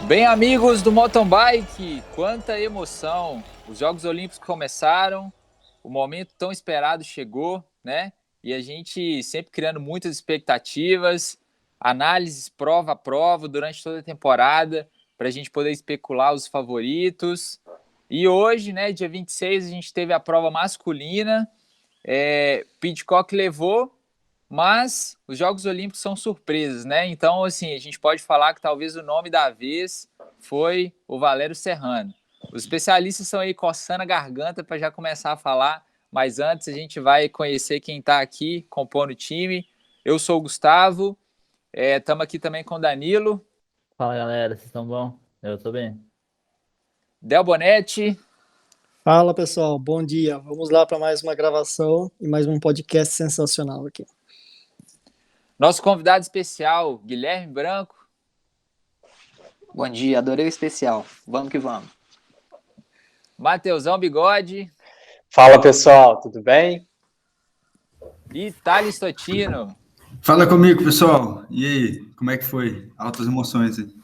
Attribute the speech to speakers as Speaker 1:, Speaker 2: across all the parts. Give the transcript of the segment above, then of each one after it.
Speaker 1: Bem, amigos do Mountain Bike, quanta emoção! Os Jogos Olímpicos começaram, o momento tão esperado chegou, né? E a gente sempre criando muitas expectativas, análises prova a prova durante toda a temporada, para a gente poder especular os favoritos. E hoje, né, dia 26, a gente teve a prova masculina. Pidcock levou, mas os Jogos Olímpicos são surpresas, né? Então, assim, a gente pode falar que talvez o nome da vez foi o Valério Serrano. Os especialistas estão aí coçando a garganta para já começar a falar, mas antes a gente vai conhecer quem está aqui compondo o time. Eu sou o Gustavo, estamos aqui também com o Danilo,
Speaker 2: Fala galera, vocês estão bom? Eu tô bem.
Speaker 1: Del Bonetti,
Speaker 3: Fala pessoal, bom dia. Vamos lá para mais uma gravação e mais um podcast sensacional aqui.
Speaker 1: nosso convidado especial, Guilherme Branco,
Speaker 4: Bom dia, adorei o especial. Vamos que vamos.
Speaker 1: Mateusão Bigode
Speaker 5: Fala pessoal, tudo bem?
Speaker 1: e Thales Totino.
Speaker 6: Fala comigo, pessoal. E aí, como é que foi? Altas emoções aí.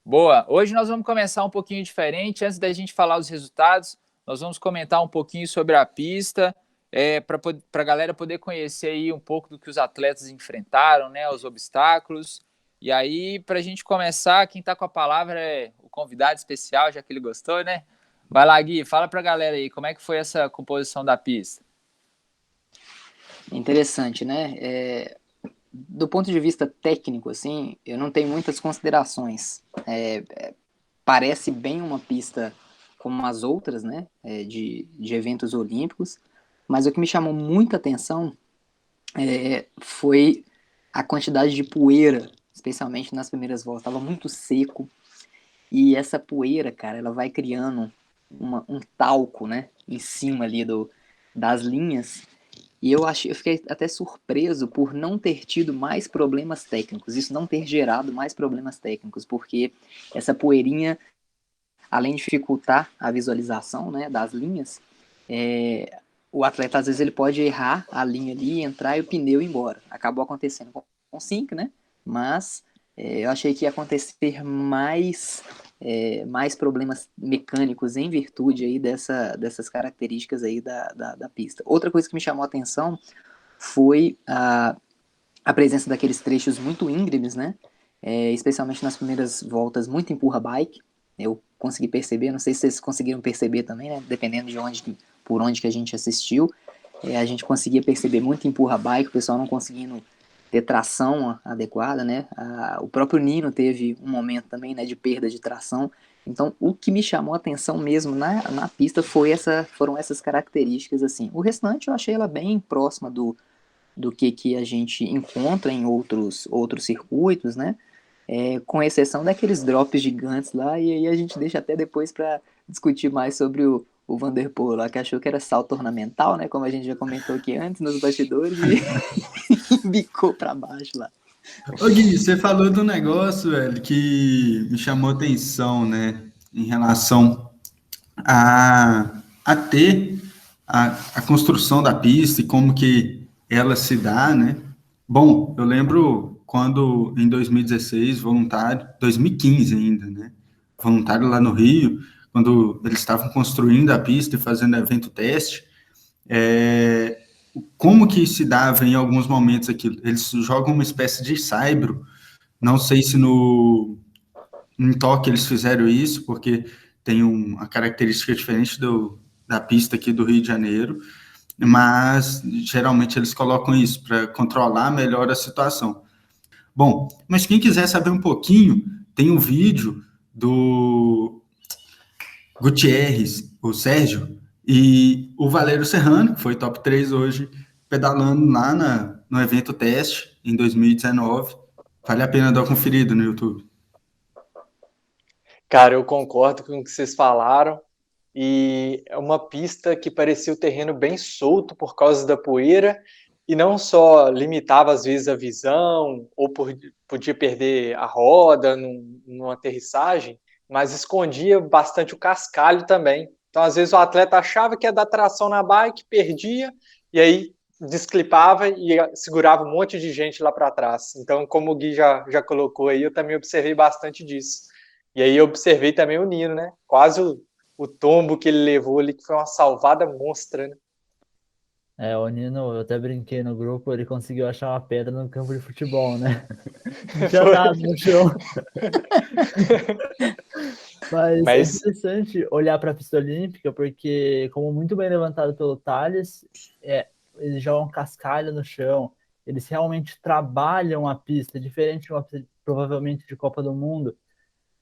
Speaker 1: Boa, hoje nós vamos começar um pouquinho diferente. Antes da gente falar os resultados, nós vamos comentar um pouquinho sobre a pista, para a galera poder conhecer aí um pouco do que os atletas enfrentaram, né, os obstáculos. E aí, para a gente começar, quem está com a palavra é o convidado especial, já que ele gostou, né? Vai lá, Gui, fala para a galera aí, como é que foi essa composição da pista?
Speaker 4: Interessante, né? Do ponto de vista técnico, assim, eu não tenho muitas considerações. Parece bem uma pista como as outras, né? De eventos olímpicos, mas o que me chamou muita atenção foi a quantidade de poeira, especialmente nas primeiras voltas. Estava muito seco e essa poeira, cara, ela vai criando um talco, né? Em cima ali das linhas. E eu fiquei até surpreso por não ter tido mais problemas técnicos, isso não ter gerado mais problemas técnicos, porque essa poeirinha, além de dificultar a visualização, né, das linhas, o atleta às vezes ele pode errar a linha ali, entrar e o pneu ir embora. Acabou acontecendo com o Sync, né? Mas eu achei que ia acontecer mais problemas mecânicos em virtude aí dessas características aí da pista. Outra coisa que me chamou a atenção foi a presença daqueles trechos muito íngremes, né? Especialmente nas primeiras voltas, muito empurra bike. Eu consegui perceber, não sei se vocês conseguiram perceber também, né? Dependendo por onde que a gente assistiu, a gente conseguia perceber muito empurra bike, o pessoal não conseguindo ter tração adequada, né? O próprio Nino teve um momento também, né, de perda de tração. Então, o que me chamou a atenção mesmo na pista foram essas características, assim. O restante eu achei ela bem próxima do que a gente encontra em outros circuitos, né? Com exceção daqueles drops gigantes lá, e aí a gente deixa até depois para discutir mais sobre o Van der Poel lá, que achou que era salto ornamental, né? Como a gente já comentou aqui antes nos bastidores, e bicou para baixo lá.
Speaker 6: Ô Gui, você falou de um negócio, velho, que me chamou a atenção, né? Em relação a ter a construção da pista e como que ela se dá, né? Bom, eu lembro quando em 2016, voluntário, 2015 ainda, né? Voluntário lá no Rio, quando eles estavam construindo a pista e fazendo evento teste, como que se dava em alguns momentos aquilo? Eles jogam uma espécie de saibro, não sei se em Tóquio eles fizeram isso, porque tem uma característica diferente da pista aqui do Rio de Janeiro, mas geralmente eles colocam isso para controlar melhor a situação. Bom, mas quem quiser saber um pouquinho, tem um vídeo do Gutierrez, o Sérgio, e o Valério Serrano, que foi top 3 hoje, pedalando lá no evento teste em 2019. Vale a pena dar uma conferida no YouTube.
Speaker 5: Cara, eu concordo com o que vocês falaram. E é uma pista que parecia o terreno bem solto por causa da poeira e não só limitava às vezes a visão ou podia perder a roda numa aterrissagem, mas escondia bastante o cascalho também. Então, às vezes o atleta achava que ia dar tração na bike, perdia, e aí desclipava e segurava um monte de gente lá para trás. Então, como o Gui já colocou aí, eu também observei bastante disso. E aí eu observei também o Nino, né? Quase o tombo que ele levou ali, que foi uma salvada monstra, né?
Speaker 2: O Nino, eu até brinquei no grupo, ele conseguiu achar uma pedra no campo de futebol, né? Não tinha
Speaker 5: Foi.
Speaker 2: nada no chão. Mas é
Speaker 5: Mas
Speaker 2: interessante olhar para a pista olímpica, porque, como muito bem levantado pelo Thales, eles jogam cascalho no chão, eles realmente trabalham a pista, diferente de uma pista, provavelmente de Copa do Mundo,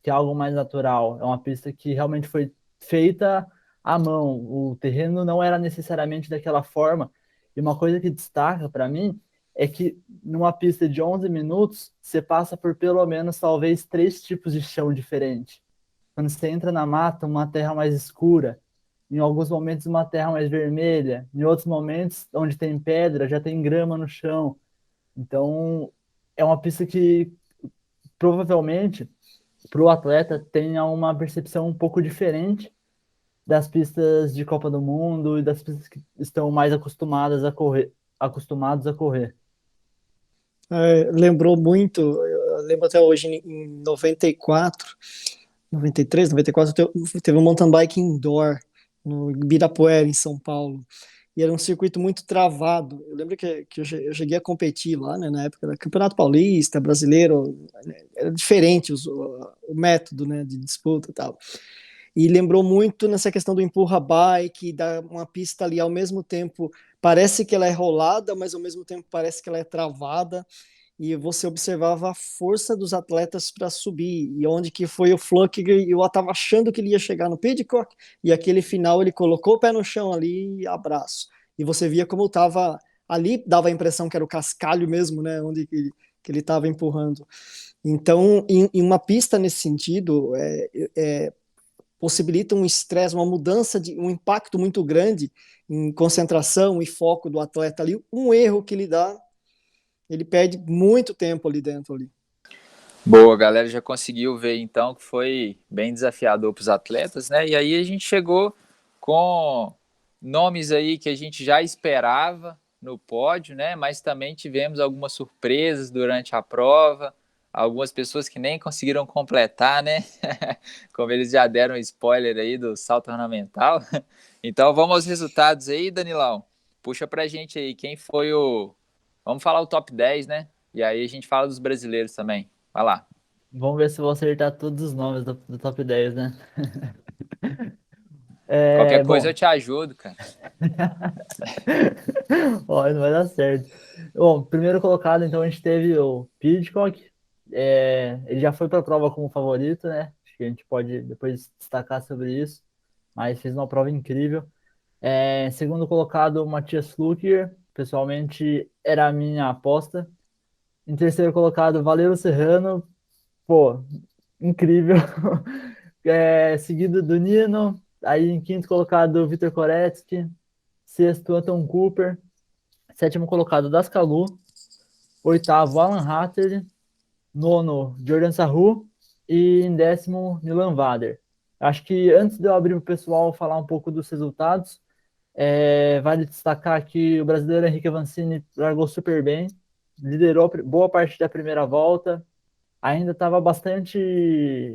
Speaker 2: que é algo mais natural. É uma pista que realmente foi feita à mão. O terreno não era necessariamente daquela forma. E uma coisa que destaca para mim é que numa pista de 11 minutos, você passa por pelo menos talvez 3 tipos de chão diferentes. Quando você entra na mata, uma terra mais escura. Em alguns momentos, uma terra mais vermelha. Em outros momentos, onde tem pedra, já tem grama no chão. Então, é uma pista que provavelmente para o atleta tenha uma percepção um pouco diferente das pistas de Copa do Mundo e das pistas que estão mais acostumados a correr.
Speaker 3: Lembrou muito, eu lembro até hoje, em 94, 93, 94, teve um mountain bike indoor no Ibirapuera, em São Paulo. E era um circuito muito travado. Eu lembro que eu cheguei a competir lá, né, na época do Campeonato Paulista, brasileiro, era diferente o método, né, de disputa e tal. E lembrou muito nessa questão do empurra bike, da uma pista ali ao mesmo tempo, parece que ela é rolada, mas ao mesmo tempo parece que ela é travada, e você observava a força dos atletas para subir, e onde que foi o Flückiger, e eu estava achando que ele ia chegar no Pidcock, e aquele final ele colocou o pé no chão ali, e abraço. E você via como estava ali, dava a impressão que era o cascalho mesmo, né, onde que ele estava empurrando. Então, em uma pista nesse sentido, possibilita um estresse, uma mudança, um impacto muito grande em concentração e foco do atleta ali. Um erro que ele dá, ele perde muito tempo ali dentro ali.
Speaker 1: Boa, a galera já conseguiu ver então que foi bem desafiador para os atletas, né? E aí a gente chegou com nomes aí que a gente já esperava no pódio, né? Mas também tivemos algumas surpresas durante a prova, algumas pessoas que nem conseguiram completar, né? Como eles já deram spoiler aí do salto ornamental. Então vamos aos resultados aí, Danilão. Puxa pra gente aí, quem foi o... Vamos falar o top 10, né? E aí a gente fala dos brasileiros também. Vai lá.
Speaker 2: Vamos ver se eu vou acertar todos os nomes do top 10, né?
Speaker 1: Qualquer coisa
Speaker 2: Bom,
Speaker 1: eu te ajudo, cara.
Speaker 2: ó, não vai dar certo. Bom, primeiro colocado, então, a gente teve o Pidcock. Ele já foi para a prova como favorito, né? Acho que a gente pode depois destacar sobre isso. Mas fez uma prova incrível. Segundo colocado, o Matthias Flukiger. Pessoalmente, era a minha aposta. Em terceiro colocado, Valero Serrano. Pô, incrível. Seguido do Nino. Aí em quinto colocado, o Vitor Koretsky. Sexto, Anton Cooper. Sétimo colocado, Daskalu. Oitavo, Alan Hatterley. Nono, Jordan Sarru. E em décimo, Milan Vader. Acho que antes de eu abrir para o pessoal falar um pouco dos resultados, vale destacar que o brasileiro Henrique Avancini largou super bem, liderou boa parte da primeira volta, ainda estava bastante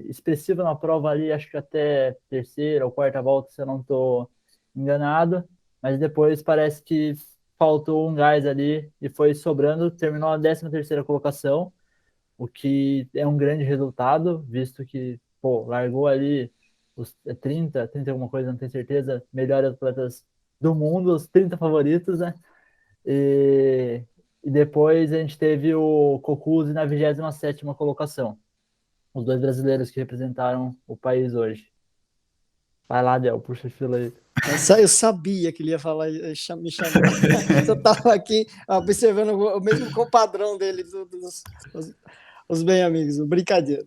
Speaker 2: expressivo na prova ali, acho que até terceira ou quarta volta, se eu não estou enganado, mas depois parece que faltou um gás ali e foi sobrando, terminou a 13ª colocação, o que é um grande resultado, visto que, pô, largou ali os 30 alguma coisa, não tenho certeza, melhores atletas do mundo, os 30 favoritos, né? E depois a gente teve o Cocuzzi na 27ª colocação. Os dois brasileiros que representaram o país hoje. Vai lá, Del, puxa a fila aí.
Speaker 3: Eu sabia que ele ia falar, me chamou. Eu estava aqui observando o mesmo compadrão dele, os bem amigos, brincadeira.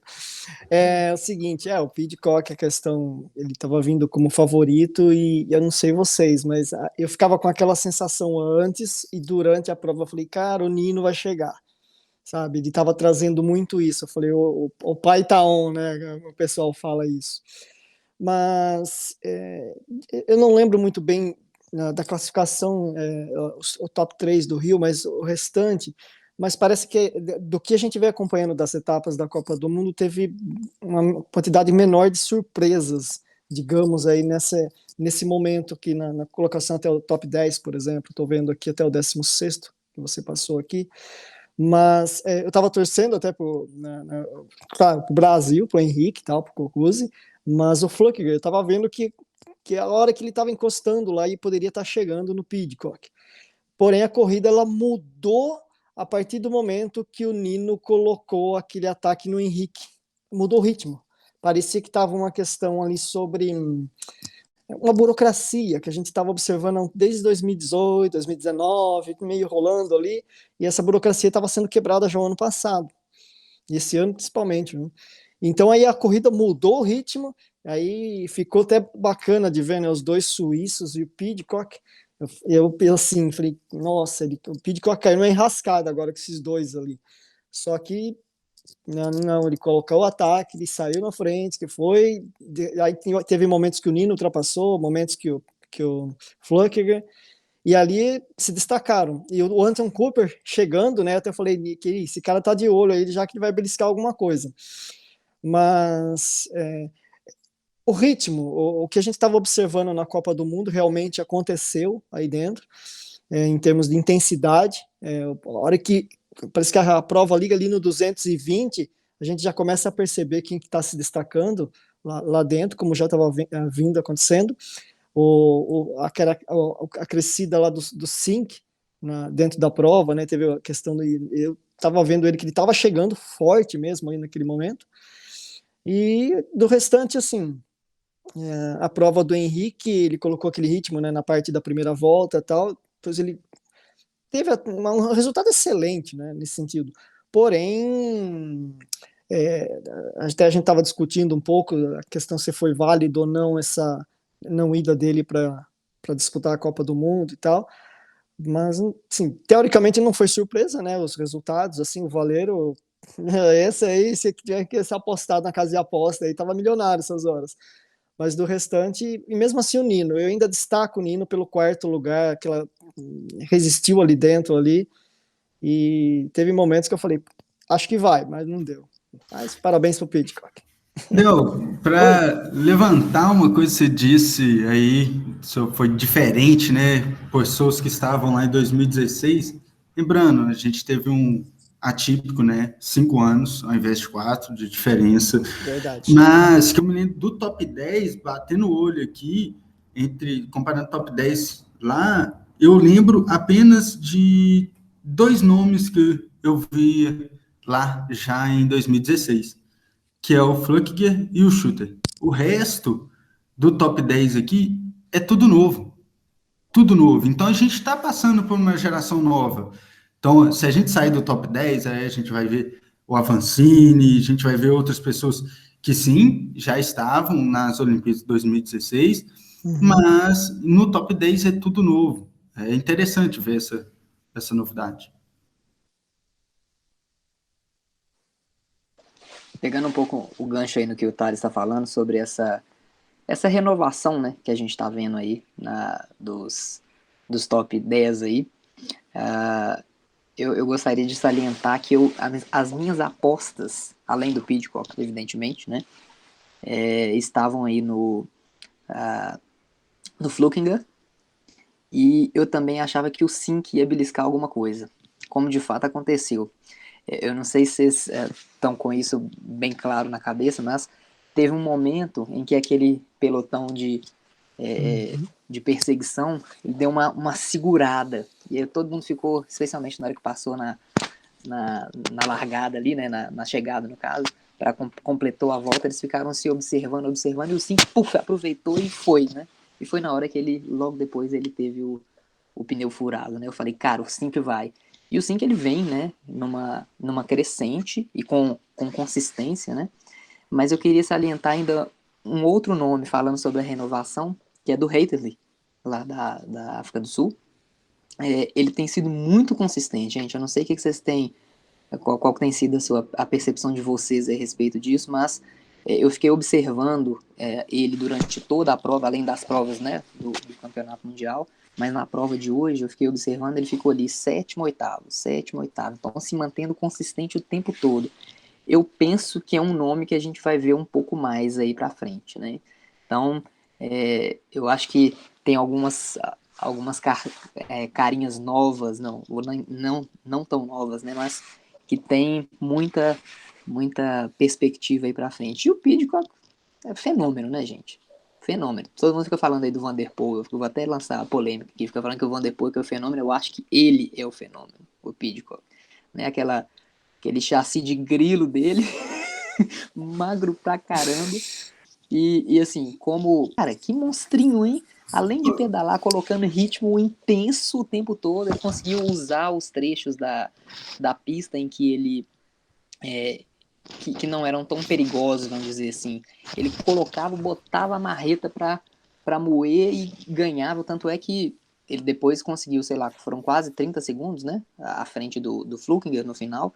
Speaker 3: É o seguinte, o Pidcock, a questão, ele estava vindo como favorito e eu não sei vocês, mas eu ficava com aquela sensação antes e durante a prova eu falei, cara, o Nino vai chegar, sabe? Ele estava trazendo muito isso. Eu falei, o pai tá on, né? O pessoal fala isso. Mas eu não lembro muito bem da classificação, o top 3 do Rio, mas o restante, mas parece que do que a gente vem acompanhando das etapas da Copa do Mundo, teve uma quantidade menor de surpresas, digamos, aí nesse momento aqui, na colocação até o top 10, por exemplo, estou vendo aqui até o 16º, que você passou aqui, mas eu estava torcendo até para o Brasil, para o Henrique, para o Cocuzzi, mas o Flückiger, eu estava vendo que a hora que ele estava encostando lá e poderia estar chegando no Pidcock. Porém, a corrida ela mudou a partir do momento que o Nino colocou aquele ataque no Henrique. Mudou o ritmo. Parecia que estava uma questão ali sobre uma burocracia que a gente estava observando desde 2018, 2019, meio rolando ali, e essa burocracia estava sendo quebrada já no ano passado. E esse ano principalmente, né? Então aí a corrida mudou o ritmo, aí ficou até bacana de ver, né, os dois suíços e o Pidcock. Eu assim, falei, nossa, o Pidcock caiu numa enrascada agora com esses dois ali. Só que não, ele colocou o ataque, ele saiu na frente, que foi. Aí teve momentos que o Nino ultrapassou, momentos que o Flückiger, e ali se destacaram. E o Anton Cooper chegando, né? Até falei que esse cara tá de olho aí, já que ele vai beliscar alguma coisa. Mas o ritmo, o que a gente estava observando na Copa do Mundo realmente aconteceu aí dentro, em termos de intensidade. A hora que parece que a prova liga ali no 220, a gente já começa a perceber quem está se destacando lá dentro, como já estava vindo acontecendo. A crescida lá do Sink dentro da prova, né? Teve a questão eu estava vendo ele que ele estava chegando forte mesmo aí naquele momento. E do restante, assim, a prova do Henrique, ele colocou aquele ritmo, né, na parte da primeira volta e tal, depois ele teve um resultado excelente, né, nesse sentido. Porém, até a gente estava discutindo um pouco a questão se foi válido ou não essa não ida dele para disputar a Copa do Mundo e tal, mas, assim, teoricamente não foi surpresa, né, os resultados, assim, o Valeiro, esse aí, se tiver que ser apostado na casa de aposta, aí tava milionário essas horas. Mas do restante, e mesmo assim o Nino, eu ainda destaco o Nino pelo quarto lugar, que ela resistiu ali dentro ali, e teve momentos que eu falei, acho que vai, mas não deu. Mas parabéns pro Pidcock.
Speaker 6: Para levantar uma coisa que você disse aí, isso foi diferente, né? Pessoas que estavam lá em 2016. Lembrando, a gente teve um atípico, né? 5 anos ao invés de 4 de diferença.
Speaker 3: Verdade.
Speaker 6: Mas que eu me lembro do top 10, batendo o olho aqui, comparando top 10 lá, eu lembro apenas de 2 nomes que eu vi lá já em 2016. Que é o Flückiger e o Schutter. O resto do top 10 aqui é tudo novo. Tudo novo. Então a gente está passando por uma geração nova. Então, se a gente sair do top 10, aí a gente vai ver o Avancini, a gente vai ver outras pessoas que sim, já estavam nas Olimpíadas de 2016, mas no top 10 é tudo novo. É interessante ver essa novidade.
Speaker 4: Pegando um pouco o gancho aí no que o Thales está falando sobre essa renovação, né, que a gente está vendo aí dos top 10 aí, eu gostaria de salientar que as minhas apostas, além do Pidcock, evidentemente, né, estavam aí no Flückiger, e eu também achava que o Sink ia beliscar alguma coisa, como de fato aconteceu. Eu não sei se vocês estão com isso bem claro na cabeça, mas teve um momento em que aquele pelotão de perseguição ele deu uma segurada. E aí todo mundo ficou, especialmente na hora que passou na largada ali, né, na chegada no caso, para completou a volta, eles ficaram se observando, e o Sink aproveitou e foi, né? E foi na hora que logo depois ele teve o pneu furado, né? Eu falei, cara, o Sink vai. E o Sink ele vem, né, numa crescente e com consistência, né? Mas eu queria salientar ainda um outro nome falando sobre a renovação, que é do Hattersley, lá da África do Sul. Ele tem sido muito consistente, gente. Eu não sei o que vocês têm, qual que tem sido a percepção de vocês a respeito disso, mas eu fiquei observando ele durante toda a prova, além das provas, né, do Campeonato Mundial, mas na prova de hoje eu fiquei observando, ele ficou ali sétimo, oitavo, então se mantendo consistente o tempo todo. Eu penso que é um nome que a gente vai ver um pouco mais aí pra frente, né? Então, eu acho que tem algumas carinhas novas, não tão novas, né? Mas que tem muita perspectiva aí pra frente. E o Pidcock é fenômeno, né, gente? Fenômeno. Todo mundo fica falando aí do Van Der Poel, eu vou até lançar a polêmica aqui, fica falando que o Van Der Poel é o fenômeno, eu acho que ele é o fenômeno, o Pidcock. Né? Aquele chassi de grilo dele, magro pra caramba. E assim, cara, que monstrinho, hein? Além de pedalar, colocando ritmo intenso o tempo todo, ele conseguiu usar os trechos da pista em que ele que não eram tão perigosos, vamos dizer assim. Ele botava a marreta pra moer e ganhava, tanto é que ele depois conseguiu, sei lá, foram quase 30 segundos, né, à frente do Flukinger no final,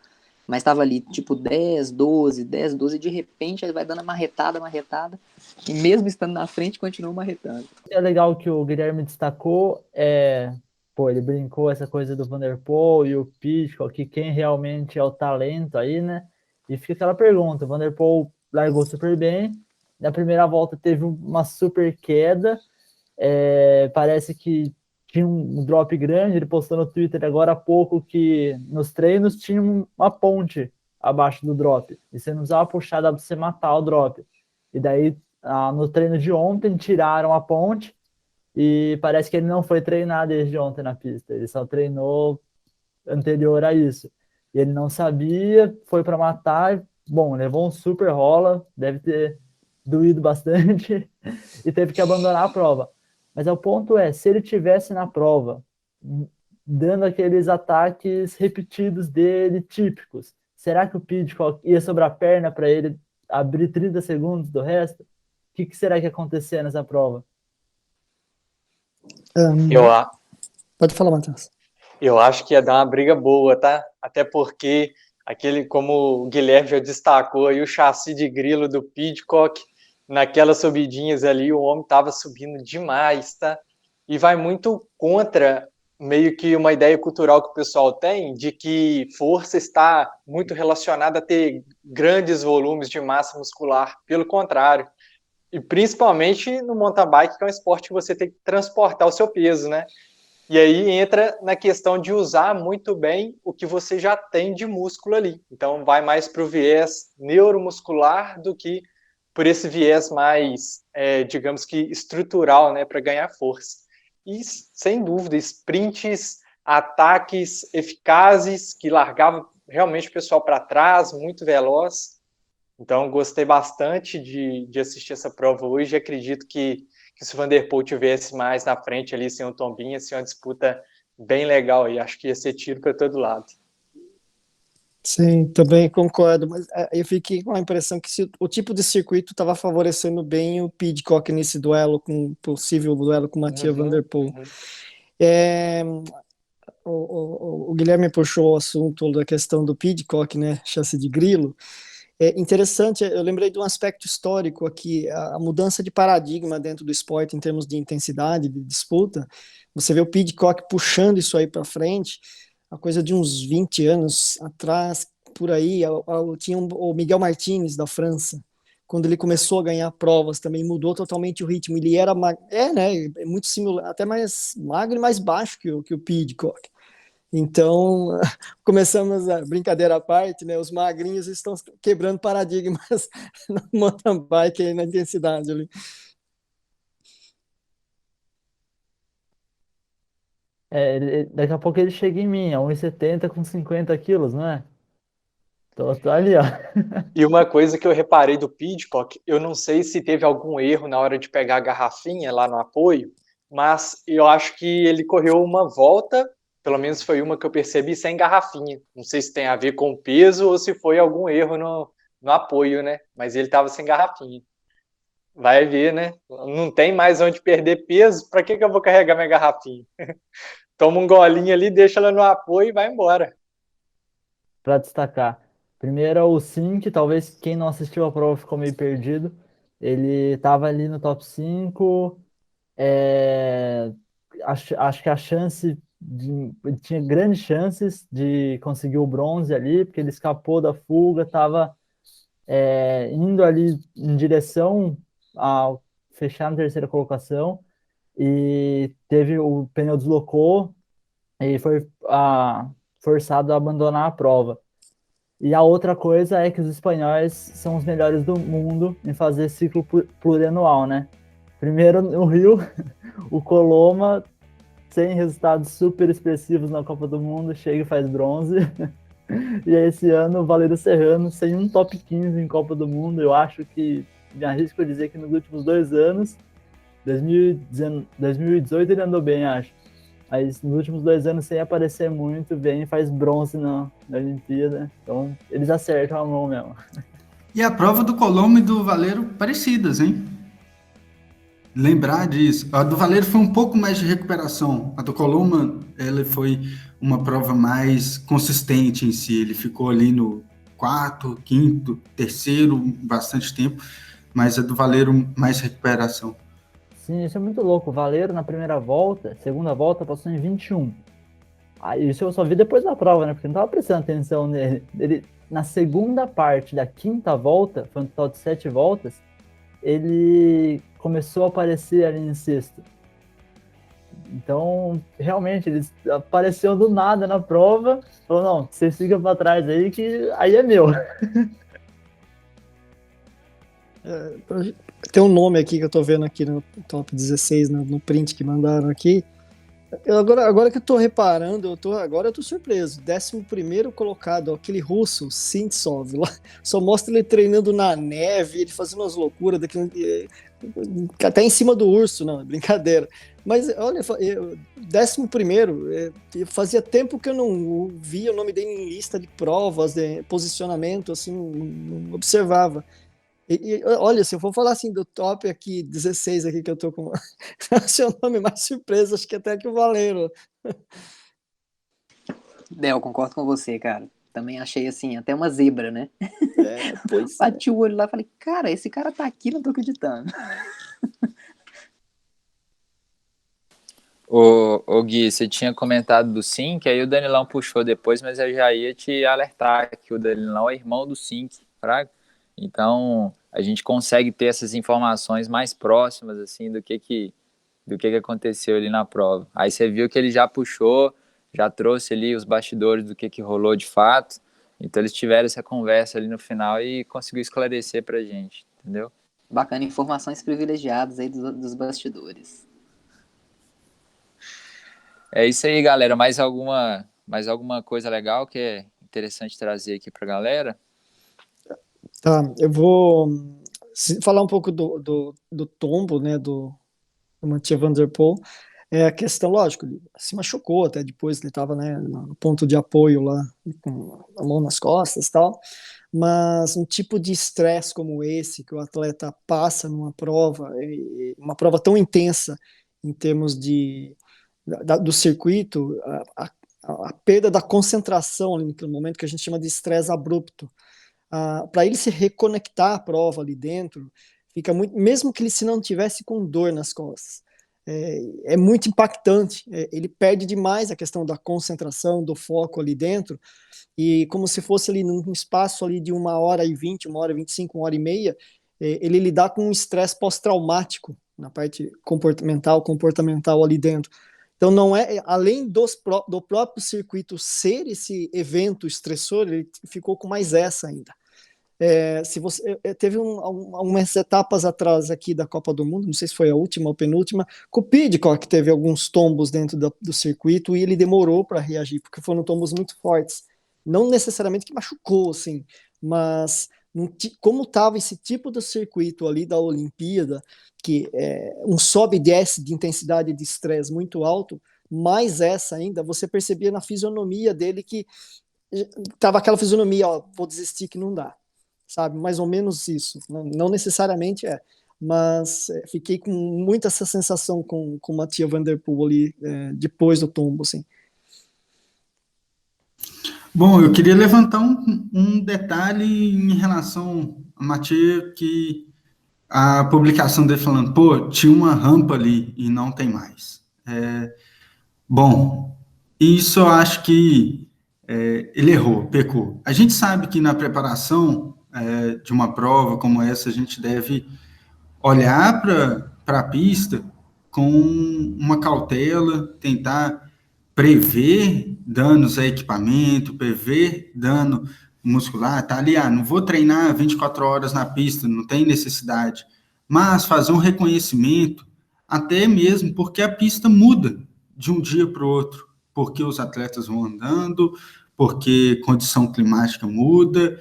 Speaker 4: mas estava ali, tipo, 10, 12, e de repente ele vai dando a marretada, e mesmo estando na frente, continua marretando.
Speaker 2: É legal que o Guilherme destacou, ele brincou essa coisa do Van Der Poel e o Pidcock, que quem realmente é o talento aí, né? E fica aquela pergunta, o Van Der Poel largou super bem, na primeira volta teve uma super queda, parece que tinha um drop grande, ele postou no Twitter agora há pouco que nos treinos tinha uma ponte abaixo do drop, e você não usava a puxada para você matar o drop. E daí, no treino de ontem, tiraram a ponte, e parece que ele não foi treinar desde ontem na pista, ele só treinou anterior a isso. E ele não sabia, foi para matar, bom, levou um super rola, deve ter doído bastante, e teve que abandonar a prova. Mas o ponto se ele tivesse na prova, dando aqueles ataques repetidos dele, típicos, será que o Pidcock ia sobrar a perna para ele abrir 30 segundos do resto? O que será que ia acontecer nessa prova?
Speaker 3: Pode falar, Matheus.
Speaker 5: Eu acho que ia dar uma briga boa, tá? Até porque como o Guilherme já destacou aí, o chassi de grilo do Pidcock, naquelas subidinhas ali, o homem estava subindo demais, tá? E vai muito contra meio que uma ideia cultural que o pessoal tem de que força está muito relacionada a ter grandes volumes de massa muscular. Pelo contrário. E principalmente no mountain bike, que é um esporte que você tem que transportar o seu peso, né? E aí entra na questão de usar muito bem o que você já tem de músculo ali. Então vai mais para o viés neuromuscular do que por esse viés mais, digamos que estrutural, né, para ganhar força. E sem dúvida, sprints, ataques eficazes que largavam realmente o pessoal para trás, muito veloz. Então gostei bastante de assistir essa prova hoje e acredito que se o Van Der Poel tivesse mais na frente ali, sem o tombinho, ia ser uma disputa bem legal e acho que ia ser tiro para todo lado.
Speaker 3: Sim, também concordo, mas eu fiquei com a impressão que o tipo de circuito estava favorecendo bem o Pidcock nesse possível duelo com o Mathieu Van Der Poel. O Guilherme puxou o assunto da questão do Pidcock, né, chassi de grilo. É interessante, eu lembrei de um aspecto histórico aqui, a mudança de paradigma dentro do esporte em termos de intensidade, de disputa. Você vê o Pidcock puxando isso aí para frente, a coisa de uns 20 anos atrás, por aí, tinha o Miguel Martins, da França, quando ele começou a ganhar provas, também mudou totalmente o ritmo. Ele era, né, muito similar, até mais magro e mais baixo que o Pidcock. Então, começamos a brincadeira à parte, né? Os magrinhos estão quebrando paradigmas no mountain bike aí, na intensidade ali.
Speaker 2: Daqui a pouco ele chega em mim, 1,70 com 50 quilos, não é? Tô ali, ó.
Speaker 5: E uma coisa que eu reparei do Pidcock, eu não sei se teve algum erro na hora de pegar a garrafinha lá no apoio, mas eu acho que ele correu uma volta, pelo menos foi uma que eu percebi, sem garrafinha. Não sei se tem a ver com o peso ou se foi algum erro no apoio, né? Mas ele estava sem garrafinha. Vai ver, né? Não tem mais onde perder peso, para que eu vou carregar minha garrafinha? Toma um golinho ali, deixa ela no apoio e vai embora.
Speaker 2: Para destacar. Primeiro é o Sink, talvez quem não assistiu a prova ficou meio perdido. Ele estava ali no top 5. Acho que a chance ele tinha grandes chances de conseguir o bronze ali, porque ele escapou da fuga, estava indo ali em direção a fechar na terceira colocação e teve o pneu deslocou e foi forçado a abandonar a prova. E a outra coisa é que os espanhóis são os melhores do mundo em fazer ciclo plurianual, né? Primeiro no Rio, o Coloma, sem resultados super expressivos na Copa do Mundo, chega e faz bronze. E esse ano o Valério Serrano, sem um top 15 em Copa do Mundo, eu acho que, me arrisco a dizer que nos últimos 2 anos, 2018 ele andou bem, acho. Mas nos últimos 2 anos, sem aparecer muito, vem e faz bronze na Olimpíada. Então, eles acertam a mão mesmo.
Speaker 6: E a prova do Colombo e do Valeiro parecidas, hein? Lembrar disso. A do Valeiro foi um pouco mais de recuperação. A do Colombo, ela foi uma prova mais consistente em si. Ele ficou ali no quarto, quinto, terceiro, bastante tempo. Mas a do Valeiro, mais recuperação.
Speaker 2: Sim, isso é muito louco. O Valeiro, na primeira volta, segunda volta, passou em 21. Aí, isso eu só vi depois da prova, né? Porque eu não tava prestando atenção nele. Ele, na segunda parte da quinta volta, foi um total de 7 voltas, ele começou a aparecer ali em sexto. Então, realmente, ele apareceu do nada na prova. Falou, não, você fica pra trás aí, que aí é meu.
Speaker 3: Tem um nome aqui que eu tô vendo aqui no top 16, no print que mandaram aqui. Agora que eu tô reparando, agora eu tô surpreso. 11º colocado, aquele russo, Sintsov, lá, só mostra ele treinando na neve, ele fazendo umas loucuras, até em cima do urso, não, é brincadeira. Mas olha, 11º, fazia tempo que eu não via o nome dele em lista de provas, de posicionamento, assim, não observava. Olha, se eu for falar assim do top aqui, 16 aqui que eu tô com seu nome mais surpresa, acho que até que o Valeiro.
Speaker 4: Eu concordo com você, cara. Também achei assim, até uma zebra, né?
Speaker 3: Pois é.
Speaker 4: Bati o olho lá e falei, cara, esse cara tá aqui, não tô acreditando.
Speaker 1: Ô Gui, você tinha comentado do Sink, aí o Danilão puxou depois, mas eu já ia te alertar que o Danilão é irmão do Sink, fraga? Então, a gente consegue ter essas informações mais próximas, assim, do que aconteceu ali na prova. Aí você viu que ele já puxou, já trouxe ali os bastidores do que rolou de fato. Então, eles tiveram essa conversa ali no final e conseguiu esclarecer pra gente, entendeu?
Speaker 4: Bacana, informações privilegiadas aí dos bastidores.
Speaker 1: É isso aí, galera. Mais alguma coisa legal que é interessante trazer aqui pra galera?
Speaker 3: Tá, eu vou falar um pouco do tombo, né, do Mathieu Van Der Poel. A questão, lógico, ele se machucou até depois, ele estava, né, no ponto de apoio lá, com a mão nas costas e tal, mas um tipo de estresse como esse que o atleta passa numa prova, uma prova tão intensa em termos do circuito, a perda da concentração ali naquele momento que a gente chama de estresse abrupto, para ele se reconectar à prova ali dentro, fica muito, mesmo que ele se não tivesse com dor nas costas, é muito impactante, ele perde demais a questão da concentração, do foco ali dentro, e como se fosse ali num espaço ali de 1h20, 1h25, 1h30, ele lidar com um estresse pós-traumático na parte comportamental ali dentro. Então, não além do próprio circuito ser esse evento estressor, ele ficou com mais essa ainda. Se você teve umas etapas atrás aqui da Copa do Mundo, não sei se foi a última ou penúltima, com o Pidcock teve alguns tombos dentro do circuito e ele demorou para reagir, porque foram tombos muito fortes. Não necessariamente que machucou, assim, mas como estava esse tipo de circuito ali da Olimpíada, que um sobe e desce de intensidade de estresse muito alto, mais essa ainda, você percebia na fisionomia dele que tava aquela fisionomia, ó, vou desistir que não dá, sabe? Mais ou menos isso. Não necessariamente mas fiquei com muita essa sensação com o Mathieu Van Der Poel ali depois do tombo, assim.
Speaker 6: Bom, eu queria levantar um detalhe em relação a Mathieu, que a publicação dele falando, pô, tinha uma rampa ali e não tem mais. Bom, isso eu acho que ele errou, pecou. A gente sabe que na preparação de uma prova como essa, a gente deve olhar para a pista com uma cautela, tentar prever danos a equipamento, prever dano muscular, tá ali, não vou treinar 24 horas na pista, não tem necessidade, mas fazer um reconhecimento, até mesmo porque a pista muda de um dia para o outro, porque os atletas vão andando, porque condição climática muda,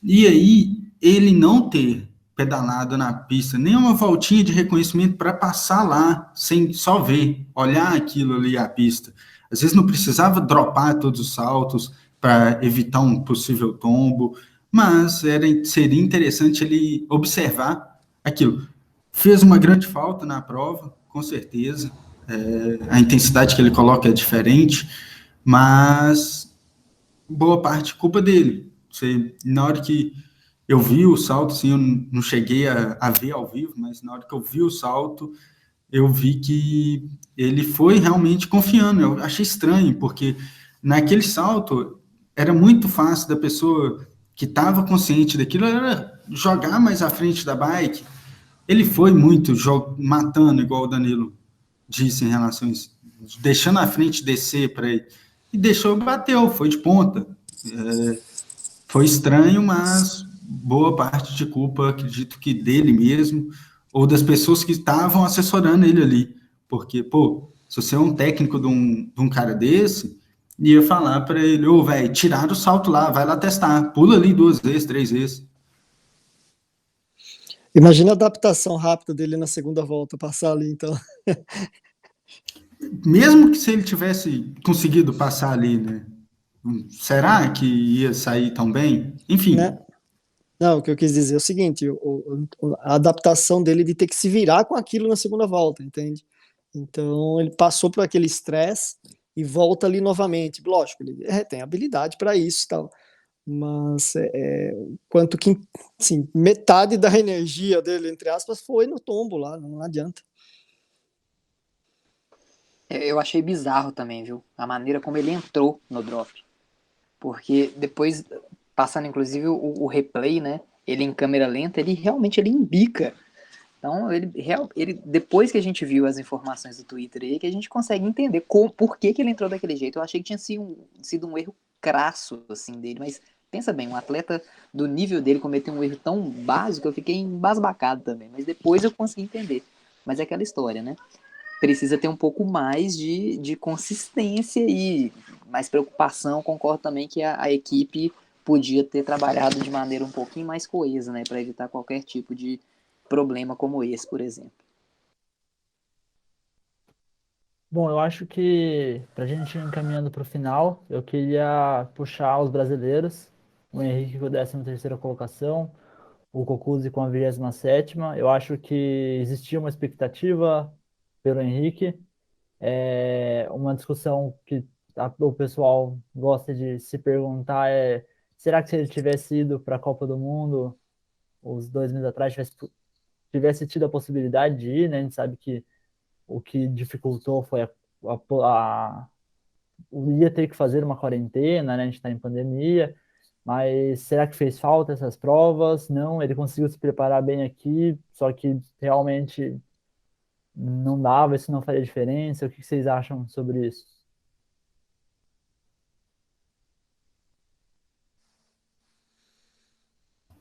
Speaker 6: e aí ele não ter pedalado na pista, nem uma voltinha de reconhecimento para passar lá, sem só ver, olhar aquilo ali, a pista. Às vezes não precisava dropar todos os saltos para evitar um possível tombo, mas seria interessante ele observar aquilo. Fez uma grande falta na prova, com certeza. A intensidade que ele coloca é diferente, mas boa parte culpa dele. Na hora que eu vi o salto, assim, eu não cheguei a ver ao vivo, mas na hora que eu vi o salto, eu vi que ele foi realmente confiando. Eu achei estranho, porque naquele salto era muito fácil da pessoa que estava consciente daquilo era jogar mais à frente da bike. Ele foi muito matando, igual o Danilo disse em relação a isso, deixando a frente descer para ele. E deixou, bateu, foi de ponta. Foi estranho, mas boa parte de culpa, acredito que dele mesmo, ou das pessoas que estavam assessorando ele ali. Porque, pô, se você é um técnico de um cara desse, ia falar para ele, ô, velho, tirar o salto lá, vai lá testar, pula ali 2 vezes, 3 vezes.
Speaker 3: Imagina a adaptação rápida dele na segunda volta, passar ali, então.
Speaker 6: Mesmo que se ele tivesse conseguido passar ali, né? Será que ia sair tão bem? Enfim.
Speaker 3: Né? Não, o que eu quis dizer é o seguinte, a adaptação dele de ter que se virar com aquilo na segunda volta, entende? Então, ele passou por aquele estresse e volta ali novamente. Lógico, ele tem habilidade para isso e tal, mas quanto que, assim, metade da energia dele, entre aspas, foi no tombo lá, não adianta.
Speaker 4: Eu achei bizarro também, viu? A maneira como ele entrou no drop. Porque depois, passando inclusive o replay, né? Ele em câmera lenta, ele realmente embica. Então, ele, depois que a gente viu as informações do Twitter aí, que a gente consegue entender por que ele entrou daquele jeito. Eu achei que tinha sido um erro crasso, assim, dele. Mas pensa bem, um atleta do nível dele cometeu um erro tão básico, eu fiquei embasbacado também. Mas depois eu consegui entender. Mas é aquela história, né? Precisa ter um pouco mais de consistência e mais preocupação. Concordo também que a equipe podia ter trabalhado de maneira um pouquinho mais coesa, né, para evitar qualquer tipo de problema como esse, por exemplo.
Speaker 2: Bom, eu acho que para a gente ir encaminhando para o final, eu queria puxar os brasileiros, o Henrique com a 13ª colocação, o Cocuzzi com a 27ª. Eu acho que existia uma expectativa pelo Henrique, uma discussão que o pessoal gosta de se perguntar será que se ele tivesse ido para a Copa do Mundo os 2 meses atrás, tivesse tido a possibilidade de ir, né? A gente sabe que o que dificultou foi ia ter que fazer uma quarentena, né? A gente está em pandemia, mas será que fez falta essas provas? Não, ele conseguiu se preparar bem aqui, só que realmente não dava, isso não faria diferença. O que vocês acham sobre isso?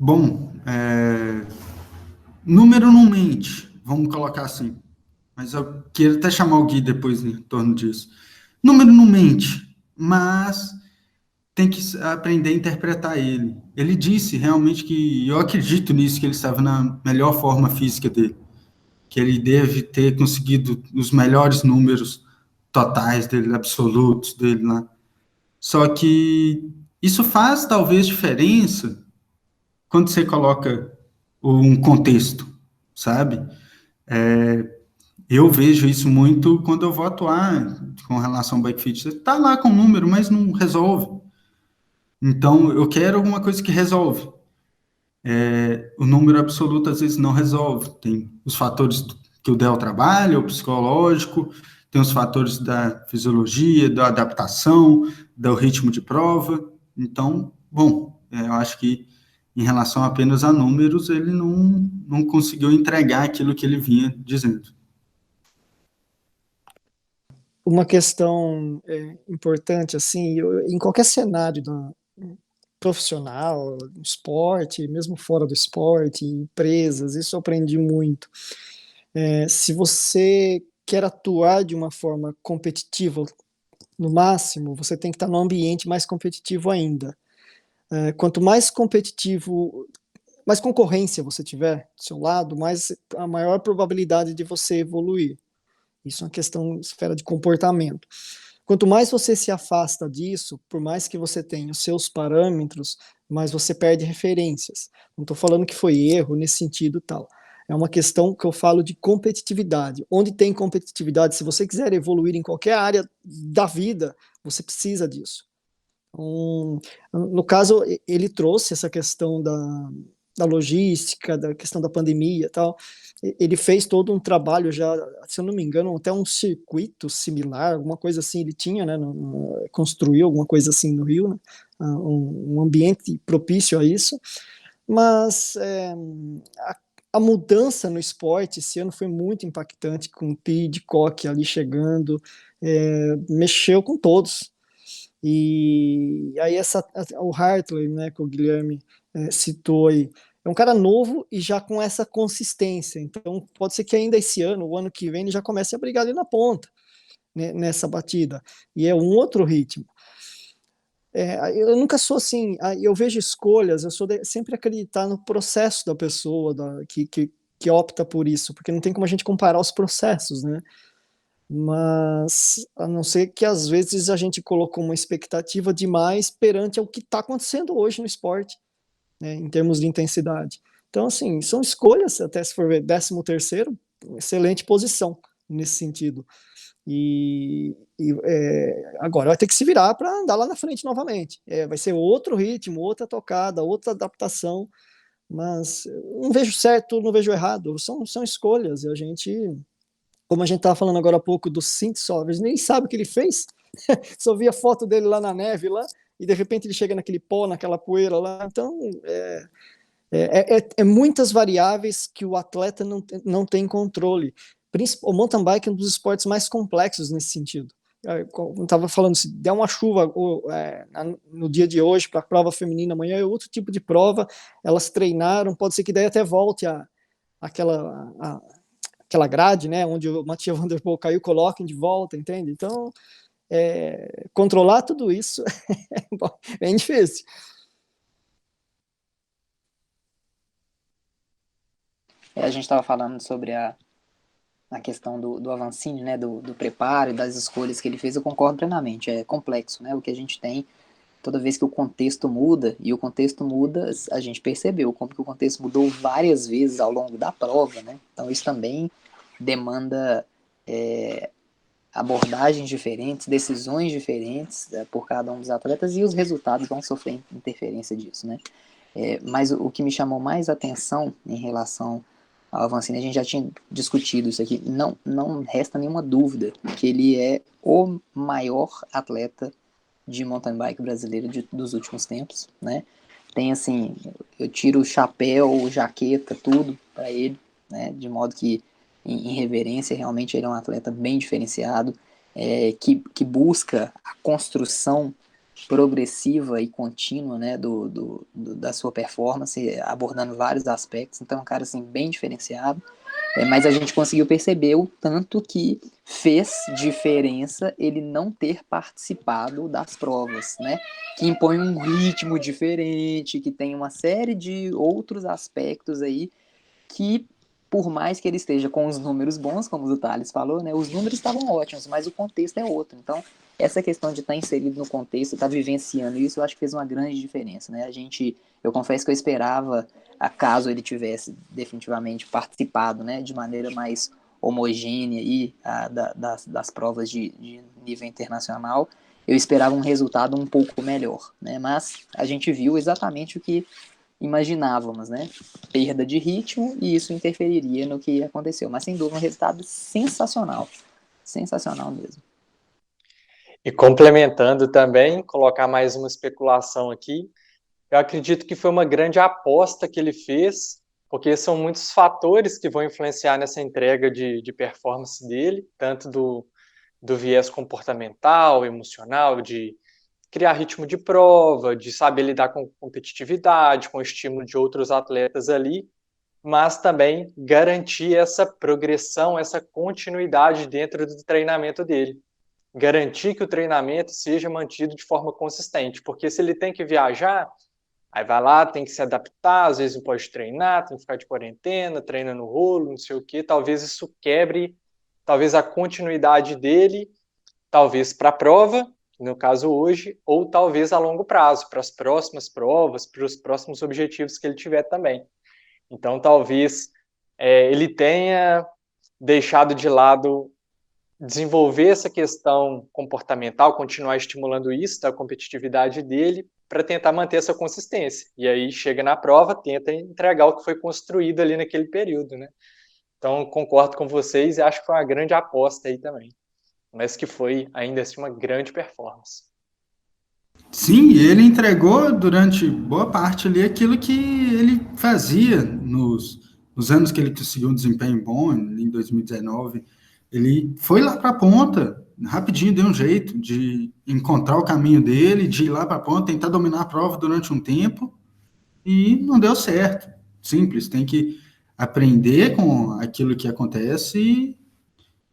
Speaker 6: Bom, número não mente, vamos colocar assim. Mas eu quero até chamar o Gui depois em torno disso. Número não mente, mas tem que aprender a interpretar ele. Ele disse realmente que, eu acredito nisso, que ele estava na melhor forma física dele, que ele deve ter conseguido os melhores números totais dele, absolutos dele lá. Só que isso faz talvez diferença quando você coloca um contexto, sabe? Eu vejo isso muito quando eu vou atuar com relação ao bike fit. Você está lá com o número, mas não resolve. Então, eu quero alguma coisa que resolve. O número absoluto às vezes não resolve. Tem os fatores que o DEL trabalha, o psicológico, tem os fatores da fisiologia, da adaptação, do ritmo de prova. Então, bom, eu acho que em relação apenas a números, ele não conseguiu entregar aquilo que ele vinha dizendo.
Speaker 3: Uma questão importante, assim, em qualquer cenário profissional, esporte, mesmo fora do esporte, empresas, isso eu aprendi muito. Se você quer atuar de uma forma competitiva, no máximo, você tem que estar num ambiente mais competitivo ainda. Quanto mais competitivo, mais concorrência você tiver do seu lado, mais a maior probabilidade de você evoluir. Isso é uma questão, esfera de comportamento. Quanto mais você se afasta disso, por mais que você tenha os seus parâmetros, mais você perde referências. Não estou falando que foi erro nesse sentido tal. É uma questão que eu falo de competitividade. Onde tem competitividade, se você quiser evoluir em qualquer área da vida, você precisa disso. No caso, ele trouxe essa questão da logística, da questão da pandemia e tal. Ele fez todo um trabalho já, se eu não me engano, até um circuito similar, alguma coisa assim ele tinha, né, construiu alguma coisa assim no Rio, né, um ambiente propício a isso, mas a mudança no esporte esse ano foi muito impactante, com o Pidcock ali chegando, mexeu com todos. E aí o Hartley, né, que o Guilherme citou aí, é um cara novo e já com essa consistência. Então pode ser que ainda esse ano, o ano que vem, ele já comece a brigar ali na ponta, né, nessa batida. E é um outro ritmo. Eu nunca sou assim, eu vejo escolhas, eu sou sempre acreditar no processo da pessoa que opta por isso, porque não tem como a gente comparar os processos, né? Mas a não ser que às vezes a gente colocou uma expectativa demais perante o que está acontecendo hoje no esporte, né, em termos de intensidade. Então, assim, são escolhas, até se for ver 13º, excelente posição nesse sentido. Agora vai ter que se virar para andar lá na frente novamente. Vai ser outro ritmo, outra tocada, outra adaptação, mas não vejo certo, não vejo errado, são escolhas, e a gente, como a gente estava falando agora há pouco do Cint Solvers, nem sabe o que ele fez, só via foto dele lá na neve, lá, e de repente ele chega naquele pó, naquela poeira lá, então muitas variáveis que o atleta não tem controle. O mountain bike é um dos esportes mais complexos nesse sentido. Eu estava falando, se der uma chuva no dia de hoje para a prova feminina, amanhã é outro tipo de prova, elas treinaram, pode ser que daí até volte aquela grade, né, onde o Mathieu Van Der Poel caiu, coloquem de volta, entende? Então, controlar tudo isso é bem difícil.
Speaker 4: A gente estava falando sobre a questão do Avancini, né, do preparo e das escolhas que ele fez, eu concordo plenamente, é complexo, né, o que a gente tem, toda vez que o contexto muda, e o contexto muda, a gente percebeu como que o contexto mudou várias vezes ao longo da prova, né, então isso também demanda abordagens diferentes, decisões diferentes por cada um dos atletas, e os resultados vão sofrer interferência disso, né. Mas o que me chamou mais atenção em relação ao Avancini, a gente já tinha discutido isso aqui, não resta nenhuma dúvida que ele é o maior atleta de mountain bike brasileiro dos últimos tempos, né? Tem assim, eu tiro o chapéu, jaqueta, tudo para ele, né? De modo que, em reverência, realmente ele é um atleta bem diferenciado, que busca a construção progressiva e contínua, né, da sua performance, abordando vários aspectos. Então é um cara assim, bem diferenciado, mas a gente conseguiu perceber o tanto que fez diferença ele não ter participado das provas, né, que impõe um ritmo diferente, que tem uma série de outros aspectos aí que, por mais que ele esteja com os números bons, como o Thales falou, né, os números estavam ótimos, mas o contexto é outro. Então, essa questão de estar inserido no contexto, estar vivenciando isso, eu acho que fez uma grande diferença, né? Eu confesso que eu esperava, caso ele tivesse definitivamente participado, né, de maneira mais homogênea das provas de nível internacional, eu esperava um resultado um pouco melhor, né? Mas a gente viu exatamente o que imaginávamos, né? Perda de ritmo, e isso interferiria no que aconteceu. Mas sem dúvida um resultado sensacional. Sensacional mesmo.
Speaker 5: E complementando também, colocar mais uma especulação aqui, eu acredito que foi uma grande aposta que ele fez, porque são muitos fatores que vão influenciar nessa entrega de performance dele, tanto do viés comportamental, emocional, de criar ritmo de prova, de saber lidar com competitividade, com o estímulo de outros atletas ali, mas também garantir essa progressão, essa continuidade dentro do treinamento dele. Garantir que o treinamento seja mantido de forma consistente, porque se ele tem que viajar, aí vai lá, tem que se adaptar, às vezes não pode treinar, tem que ficar de quarentena, treina no rolo, não sei o que, talvez isso quebre, talvez a continuidade dele, talvez para a prova, no caso hoje, ou talvez a longo prazo, para as próximas provas, para os próximos objetivos que ele tiver também. Então, talvez ele tenha deixado de lado desenvolver essa questão comportamental, continuar estimulando isso, da competitividade dele, para tentar manter essa consistência. E aí chega na prova, tenta entregar o que foi construído ali naquele período, né? Então, concordo com vocês e acho que foi uma grande aposta aí também. Mas que foi, ainda assim, uma grande performance.
Speaker 6: Sim, ele entregou durante boa parte ali aquilo que ele fazia nos anos que ele conseguiu um desempenho bom, em 2019. Ele foi lá para a ponta, rapidinho deu um jeito de encontrar o caminho dele, de ir lá para a ponta, tentar dominar a prova durante um tempo, e não deu certo. Simples, tem que aprender com aquilo que acontece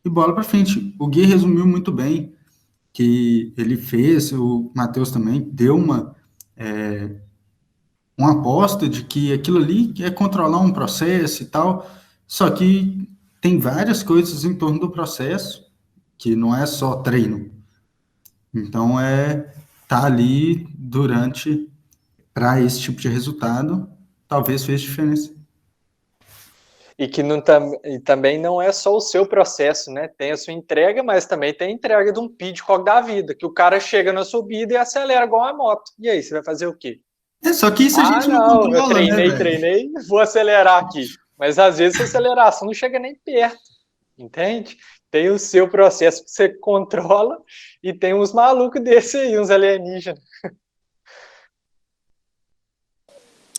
Speaker 6: e bola para frente. O Gui resumiu muito bem que ele fez, o Matheus também deu uma aposta de que aquilo ali é controlar um processo e tal, só que tem várias coisas em torno do processo, que não é só treino. Então, tá ali durante, para esse tipo de resultado, talvez fez diferença.
Speaker 5: E que e também não é só o seu processo, né? Tem a sua entrega, mas também tem a entrega de um Pidcock da vida, que o cara chega na subida e acelera igual uma moto. E aí, você vai fazer o quê?
Speaker 6: Só que isso a gente não
Speaker 5: Não, eu
Speaker 6: controla, né, velho?
Speaker 5: treinei, vou acelerar aqui. Mas às vezes a aceleração não chega nem perto, entende? Tem o seu processo que você controla e tem uns malucos desse aí, uns alienígenas.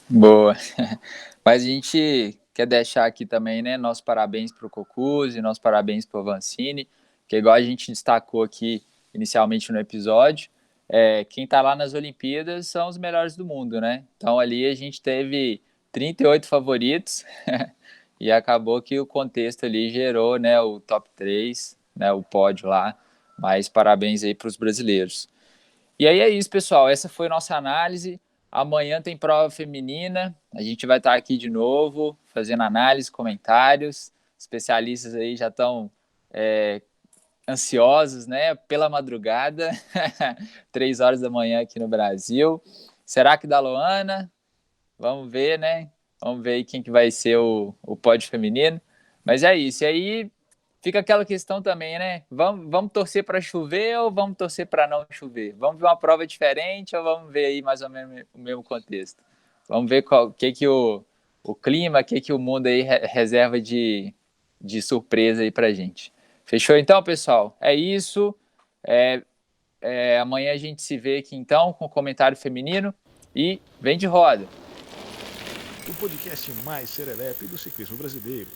Speaker 1: Boa. Mas a gente quer deixar aqui também, né, nossos parabéns para o Cocuzzi, nossos parabéns para o Avancini, que igual a gente destacou aqui inicialmente no episódio, quem está lá nas Olimpíadas são os melhores do mundo, né? Então ali a gente teve 38 favoritos e acabou que o contexto ali gerou, né, o top 3, né, o pódio lá, mas parabéns aí para os brasileiros. E aí é isso, pessoal, essa foi a nossa análise. Amanhã tem prova feminina, a gente vai estar aqui de novo, fazendo análise, comentários. Especialistas aí já estão ansiosos, né? Pela madrugada, 3 horas da manhã aqui no Brasil. Será que dá Luana? Vamos ver, né? Vamos ver aí quem que vai ser o pódio feminino. Mas é isso. E aí fica aquela questão também, né? Vamos torcer para chover ou vamos torcer para não chover? Vamos ver uma prova diferente ou vamos ver aí mais ou menos o mesmo contexto? Vamos ver o que o clima, o que o mundo aí reserva de surpresa aí pra gente. Fechou então, pessoal? É isso. Amanhã a gente se vê aqui então com o comentário feminino e vem de roda.
Speaker 7: O podcast mais serelepe do ciclismo brasileiro.